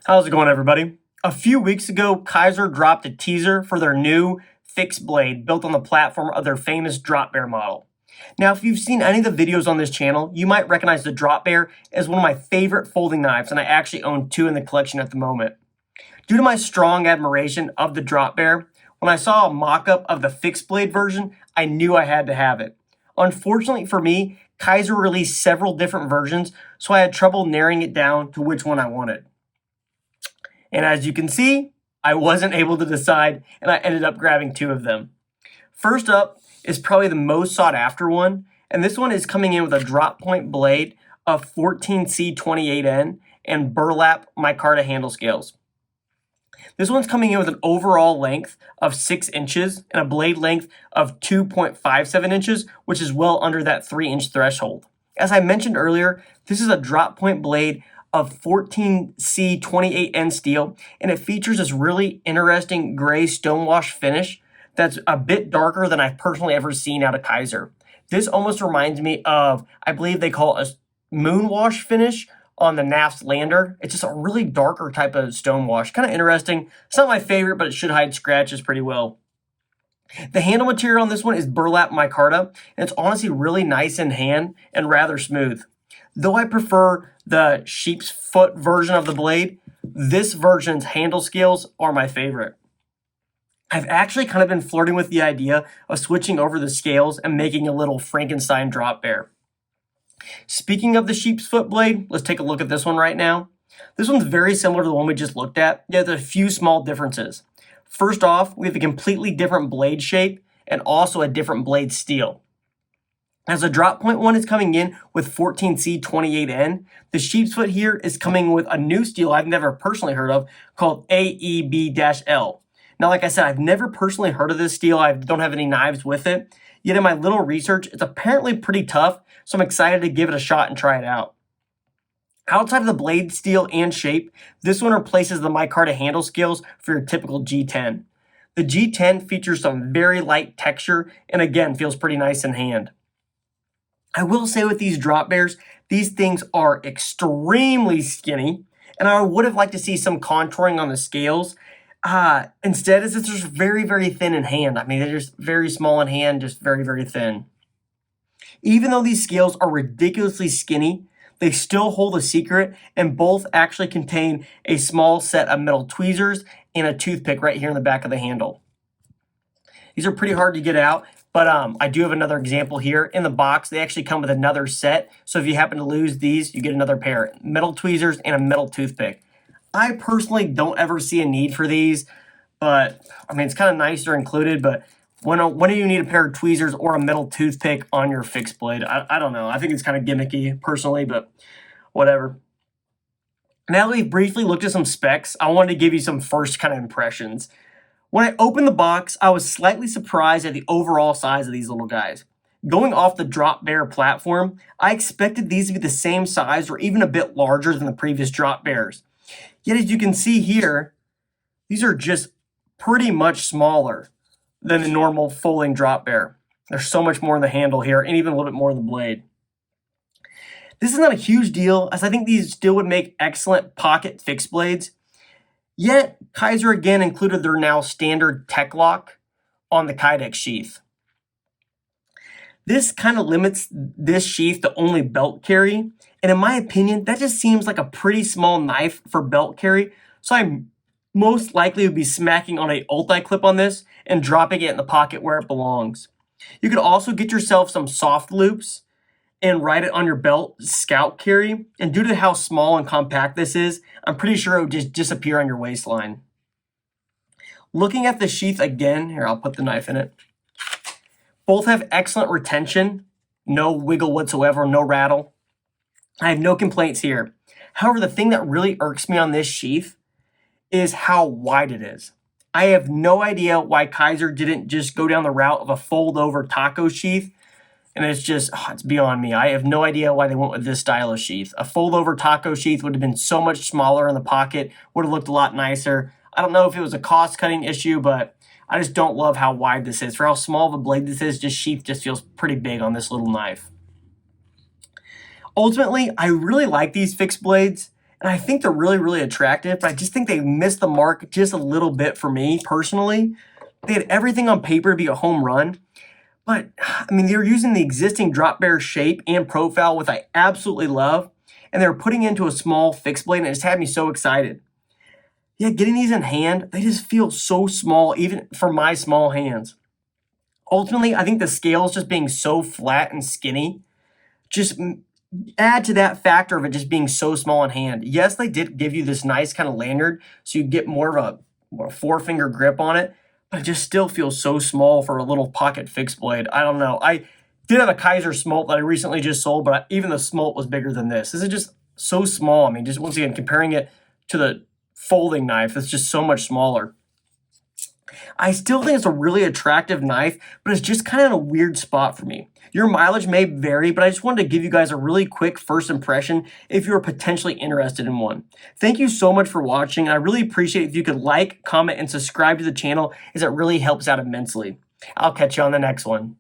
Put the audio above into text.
How's it going, everybody? A few weeks ago, Kizer dropped a teaser for their new fixed blade built on the platform of their famous drop bear model. Now, if you've seen any of the videos on this channel, you might recognize the drop bear as one of my favorite folding knives, and I actually own two in the collection at the moment. Due to my strong admiration of the drop bear, when I saw a mock-up of the fixed blade version, I knew I had to have it. Unfortunately for me, Kizer released several different versions, so I had trouble narrowing it down to which one I wanted. And as you can see, I wasn't able to decide, and I ended up grabbing two of them. First up is probably the most sought after one, and this one is coming in with a drop point blade of 14C28N and burlap micarta handle scales. This one's coming in with an overall length of 6 inches and a blade length of 2.57 inches, which is well under that 3-inch threshold. As I mentioned earlier, this is a drop point blade of 14C28N steel, and it features this really interesting gray stonewash finish that's a bit darker than I've personally ever seen out of Kizer. This almost reminds me of, I believe they call it a moonwash finish on the NAF's Lander. It's just a really darker type of stonewash. Kind of interesting. It's not my favorite, but it should hide scratches pretty well. The handle material on this one is burlap micarta, and it's honestly really nice in hand and rather smooth. Though I prefer the sheep's foot version of the blade, this version's handle scales are my favorite. I've actually kind of been flirting with the idea of switching over the scales and making a little Frankenstein drop bear. Speaking of the sheep's foot blade, let's take a look at this one right now. This one's very similar to the one we just looked at, yet there's a few small differences. First off, we have a completely different blade shape and also a different blade steel. As the drop point one is coming in with 14C28N, the sheep's foot here is coming with a new steel I've never personally heard of called AEB-L. Now, like I said, I've never personally heard of this steel. I don't have any knives with it. Yet in my little research, it's apparently pretty tough, so I'm excited to give it a shot and try it out. Outside of the blade steel and shape, this one replaces the micarta handle scales for your typical G10. The G10 features some very light texture and again feels pretty nice in hand. I will say with these drop bears, these things are extremely skinny, and I would have liked to see some contouring on the scales. Instead, it's just very, very thin in hand. I mean, they're just very small in hand, just very, very thin. Even though these scales are ridiculously skinny, they still hold a secret, and both actually contain a small set of metal tweezers and a toothpick right here in the back of the handle. These are pretty hard to get out, but I do have another example here. In the box, they actually come with another set, so if you happen to lose these, you get another pair. Metal tweezers and a metal toothpick. I personally don't ever see a need for these, but I mean, it's kind of nice they're included, but when do you need a pair of tweezers or a metal toothpick on your fixed blade? I don't know. I think it's kind of gimmicky personally, but whatever. Now that we've briefly looked at some specs, I wanted to give you some first kind of impressions. When I opened the box, I was slightly surprised at the overall size of these little guys. Going off the drop bear platform, I expected these to be the same size or even a bit larger than the previous drop bears. Yet as you can see here, these are just pretty much smaller than the normal folding drop bear. There's so much more in the handle here and even a little bit more in the blade. This is not a huge deal, as I think these still would make excellent pocket fixed blades. Yet, Kizer again included their now standard tech lock on the Kydex sheath. This kind of limits this sheath to only belt carry, and in my opinion, that just seems like a pretty small knife for belt carry, so I most likely would be smacking on a ulti clip on this and dropping it in the pocket where it belongs. You could also get yourself some soft loops and ride it on your belt scout carry, and due to how small and compact this is, I'm pretty sure it would just disappear on your waistline. Looking at the sheath again, here I'll put the knife in it. Both have excellent retention, no wiggle whatsoever, no rattle. I have no complaints here. However, the thing that really irks me on this sheath is how wide it is. I have no idea why Kizer didn't just go down the route of a fold over taco sheath, and it's just, it's beyond me. I have no idea why they went with this style of sheath. A fold over taco sheath would have been so much smaller in the pocket, would have looked a lot nicer. I don't know if it was a cost cutting issue, but I just don't love how wide this is. For how small of a blade this is, just sheath just feels pretty big on this little knife. Ultimately, I really like these fixed blades, And I think they're really, really attractive, but I just think they missed the mark just a little bit for me personally. They had everything on paper to be a home run, but I mean, they were using the existing drop bear shape and profile, which I absolutely love, and they were putting into a small fixed blade, and it just had me so excited. Yeah, getting these in hand, they just feel so small, even for my small hands. Ultimately, I think the scales just being so flat and skinny just add to that factor of it just being so small in hand. Yes, they did give you this nice kind of lanyard, so you get more of a four-finger grip on it, but it just still feels so small for a little pocket fixed blade. I don't know. I did have a Kizer smolt that I recently just sold, but even the smolt was bigger than this. This is just so small. I mean, just once again, comparing it to the folding knife, it's just so much smaller. I still think it's a really attractive knife, but it's just kind of in a weird spot for me. Your mileage may vary, but I just wanted to give you guys a really quick first impression if you're potentially interested in one. Thank you so much for watching. I really appreciate if you could like, comment, and subscribe to the channel, as it really helps out immensely. I'll catch you on the next one.